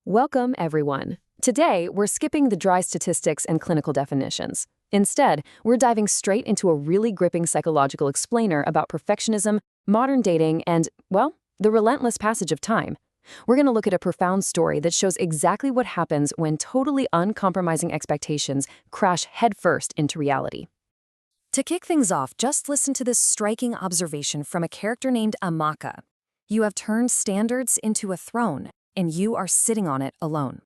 Welcome, everyone. Today, we're skipping the dry statistics and clinical definitions. Instead, we're diving straight into a really gripping psychological explainer about perfectionism, modern dating, and, well, the relentless passage of time. We're going to look at a profound story that shows exactly what happens when totally uncompromising expectations crash headfirst into reality. To kick things off, just listen to this striking observation from a character named Amaka. You have turned standards into a throne, and you are sitting on it alone.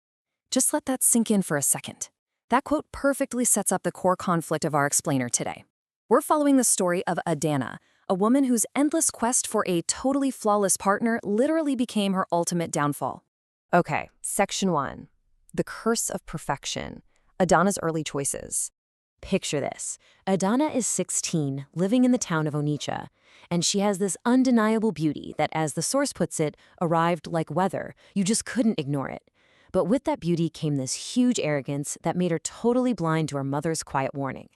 Just let that sink in for a second. That quote perfectly sets up the core conflict of our explainer today. We're following the story of Adana, a woman whose endless quest for a totally flawless partner literally became her ultimate downfall. Okay, Section 1. The Curse of Perfection. Adana's early choices. Picture this. Adana is 16, living in the town of Onitsha, and she has this undeniable beauty that, as the source puts it, arrived like weather. You just couldn't ignore it. But with that beauty came this huge arrogance that made her totally blind to her mother's quiet warning.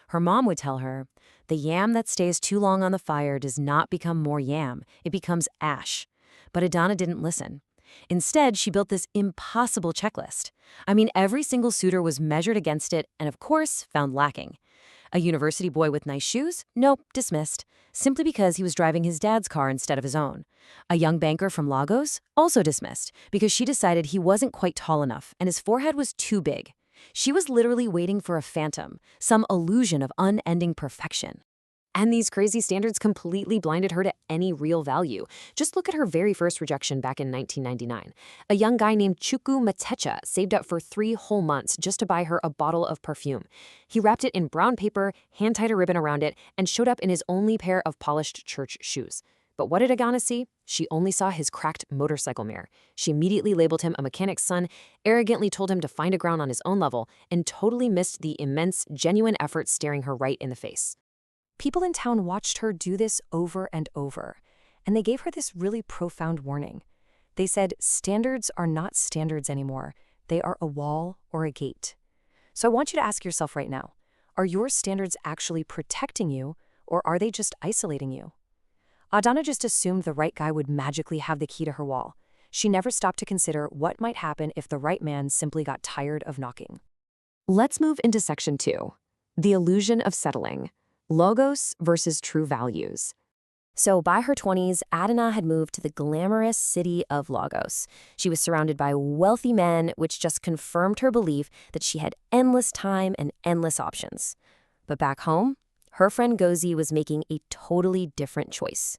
Her mom would tell her, "The yam that stays too long on the fire does not become more yam, it becomes ash." But Adana didn't listen. Instead, she built this impossible checklist. Every single suitor was measured against it and, of course, found lacking. A university boy with nice shoes? Nope, dismissed. Simply because he was driving his dad's car instead of his own. A young banker from Lagos? Also dismissed, because she decided he wasn't quite tall enough and his forehead was too big. She was literally waiting for a phantom, some illusion of unending perfection. And these crazy standards completely blinded her to any real value. Just look at her very first rejection back in 1999. A young guy named Chuku Matecha saved up for 3 whole months just to buy her a bottle of perfume. He wrapped it in brown paper, hand-tied a ribbon around it, and showed up in his only pair of polished church shoes. But what did Agana see? She only saw his cracked motorcycle mirror. She immediately labeled him a mechanic's son, arrogantly told him to find a ground on his own level, and totally missed the immense, genuine effort staring her right in the face. People in town watched her do this over and over, and they gave her this really profound warning. They said, standards are not standards anymore. They are a wall or a gate. So I want you to ask yourself right now, are your standards actually protecting you, or are they just isolating you? Adana just assumed the right guy would magically have the key to her wall. She never stopped to consider what might happen if the right man simply got tired of knocking. Let's move into Section 2, the illusion of settling. Logos versus true values. So by her 20s, Adana had moved to the glamorous city of Lagos. She was surrounded by wealthy men, which just confirmed her belief that she had endless time and endless options. But back home, her friend Gozi was making a totally different choice.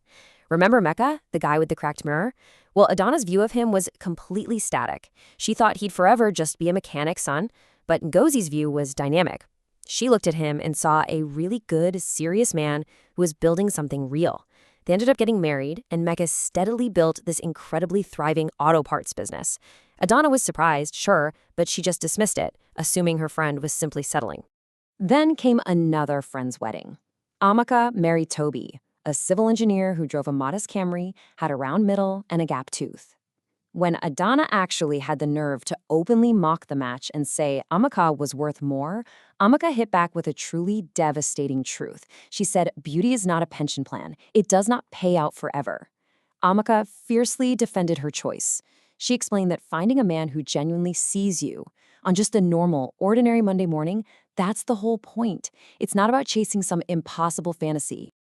Remember Mecca, the guy with the cracked mirror? Well, Adana's view of him was completely static. She thought he'd forever just be a mechanic's son, but Gozi's view was dynamic. She looked at him and saw a really good, serious man who was building something real. They ended up getting married, and Mecca steadily built this incredibly thriving auto parts business. Adana was surprised, sure, but she just dismissed it, assuming her friend was simply settling. Then came another friend's wedding. Amaka married Toby, a civil engineer who drove a modest Camry, had a round middle, and a gap tooth. When Adana actually had the nerve to openly mock the match and say Amaka was worth more, Amaka hit back with a truly devastating truth. She said, "Beauty is not a pension plan. It does not pay out forever." Amaka fiercely defended her choice. She explained that finding a man who genuinely sees you on just a normal, ordinary Monday morning, that's the whole point. It's not about chasing some impossible fantasy.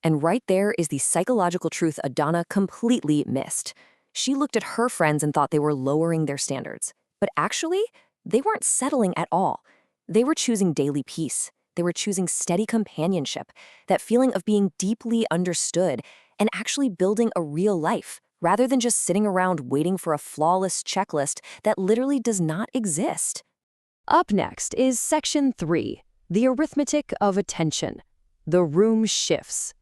And right there is the psychological truth Adana completely missed. She looked at her friends and thought they were lowering their standards. But actually, they weren't settling at all. They were choosing daily peace. They were choosing steady companionship, that feeling of being deeply understood, and actually building a real life, rather than just sitting around waiting for a flawless checklist that literally does not exist. Up next is Section 3, the arithmetic of attention. The room shifts.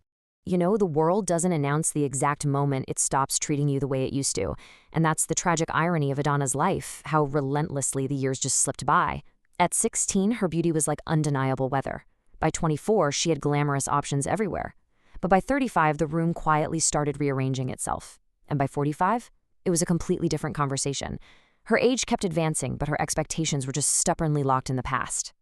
You know, the world doesn't announce the exact moment it stops treating you the way it used to. And that's the tragic irony of Adana's life, how relentlessly the years just slipped by. At 16, her beauty was like undeniable weather. By 24, she had glamorous options everywhere. But by 35, the room quietly started rearranging itself. And by 45, it was a completely different conversation. Her age kept advancing, but her expectations were just stubbornly locked in the past.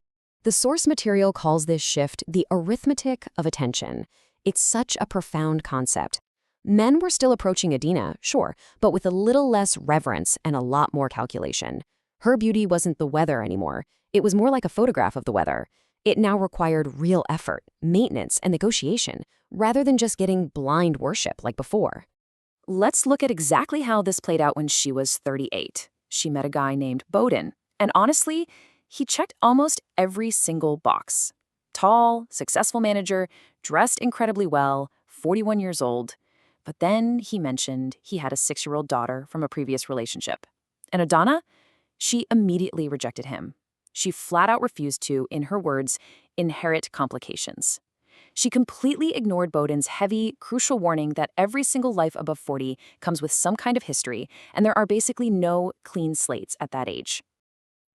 The source material calls this shift the arithmetic of attention. It's such a profound concept. Men were still approaching Adina, sure, but with a little less reverence and a lot more calculation. Her beauty wasn't the weather anymore. It was more like a photograph of the weather. It now required real effort, maintenance, and negotiation, rather than just getting blind worship like before. Let's look at exactly how this played out when she was 38. She met a guy named Bowden, and honestly, he checked almost every single box. Tall, successful manager, dressed incredibly well, 41 years old. But then he mentioned he had a 6-year-old daughter from a previous relationship. And Adana? She immediately rejected him. She flat out refused to, in her words, inherit complications. She completely ignored Bowden's heavy, crucial warning that every single life above 40 comes with some kind of history, and there are basically no clean slates at that age.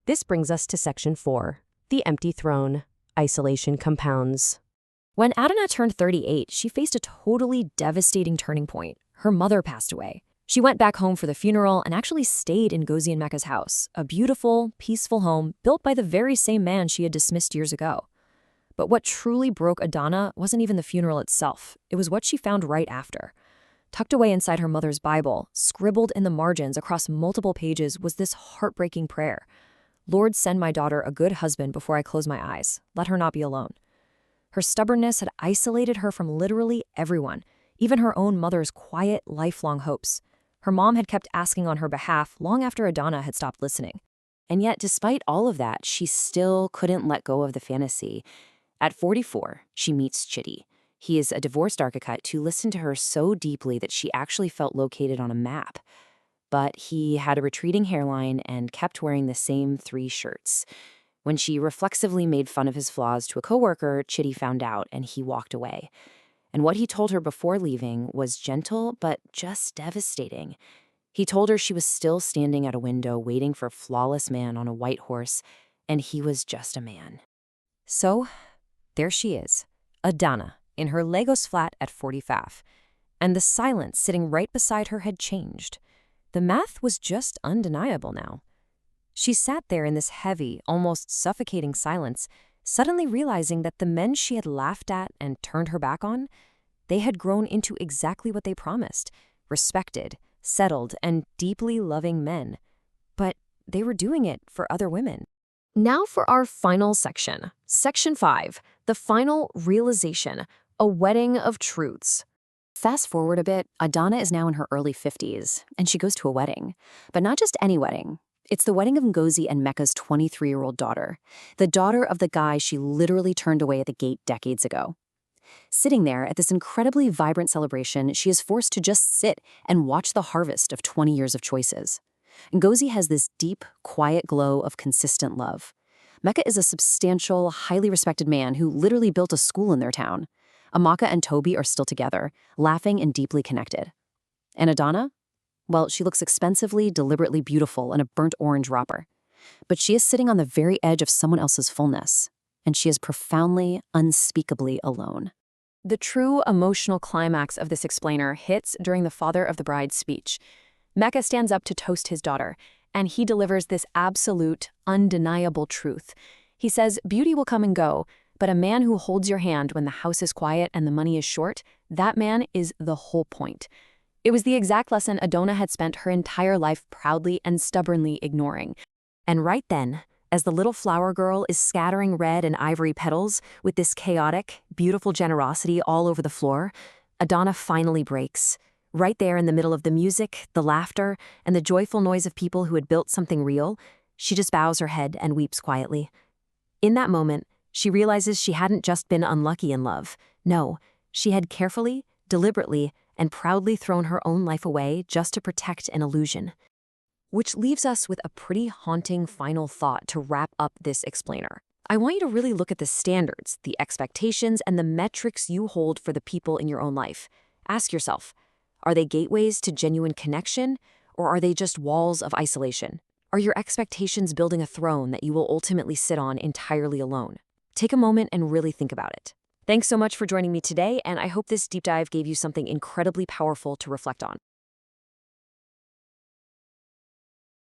This brings us to Section 4, the empty throne. Isolation compounds. When Adana turned 38, she faced a totally devastating turning point. Her mother passed away. She went back home for the funeral and actually stayed in Ghazi and Mecca's house, a beautiful, peaceful home built by the very same man she had dismissed years ago. But what truly broke Adana wasn't even the funeral itself. It was what she found right after. Tucked away inside her mother's Bible, scribbled in the margins across multiple pages, was this heartbreaking prayer. Lord, send my daughter a good husband before I close my eyes. Let her not be alone. Her stubbornness had isolated her from literally everyone, even her own mother's quiet, lifelong hopes. Her mom had kept asking on her behalf long after Adana had stopped listening. And yet, despite all of that, she still couldn't let go of the fantasy. At 44, she meets Chitty. He is a divorced architect who listened to her so deeply that she actually felt located on a map. But he had a retreating hairline and kept wearing the same 3 shirts. When she reflexively made fun of his flaws to a coworker, Chitty found out and he walked away. And what he told her before leaving was gentle but just devastating. He told her she was still standing at a window waiting for a flawless man on a white horse, and he was just a man. So, there she is, Adana, in her Lagos flat at 45. And the silence sitting right beside her had changed. The math was just undeniable now. She sat there in this heavy, almost suffocating silence, suddenly realizing that the men she had laughed at and turned her back on, they had grown into exactly what they promised, respected, settled, and deeply loving men. But they were doing it for other women. Now for our final section, Section 5, the final realization, a wedding of truths. Fast forward a bit, Adana is now in her early 50s, and she goes to a wedding. But not just any wedding. It's the wedding of Ngozi and Mecca's 23-year-old daughter, the daughter of the guy she literally turned away at the gate decades ago. Sitting there at this incredibly vibrant celebration, she is forced to just sit and watch the harvest of 20 years of choices. Ngozi has this deep, quiet glow of consistent love. Mecca is a substantial, highly respected man who literally built a school in their town. Amaka and Toby are still together, laughing and deeply connected. And Adana? Well, she looks expensively, deliberately beautiful in a burnt orange wrapper. But she is sitting on the very edge of someone else's fullness, and she is profoundly, unspeakably alone. The true emotional climax of this explainer hits during the father of the bride's speech. Mecca stands up to toast his daughter, and he delivers this absolute, undeniable truth. He says, beauty will come and go, but a man who holds your hand when the house is quiet and the money is short, that man is the whole point. It was the exact lesson Adana had spent her entire life proudly and stubbornly ignoring. And right then, as the little flower girl is scattering red and ivory petals with this chaotic, beautiful generosity all over the floor, Adana finally breaks. Right there in the middle of the music, the laughter, and the joyful noise of people who had built something real, she just bows her head and weeps quietly. In that moment, she realizes she hadn't just been unlucky in love. No, she had carefully, deliberately, and proudly thrown her own life away just to protect an illusion. Which leaves us with a pretty haunting final thought to wrap up this explainer. I want you to really look at the standards, the expectations, and the metrics you hold for the people in your own life. Ask yourself, are they gateways to genuine connection, or are they just walls of isolation? Are your expectations building a throne that you will ultimately sit on entirely alone? Take a moment and really think about it. Thanks so much for joining me today, and I hope this deep dive gave you something incredibly powerful to reflect on.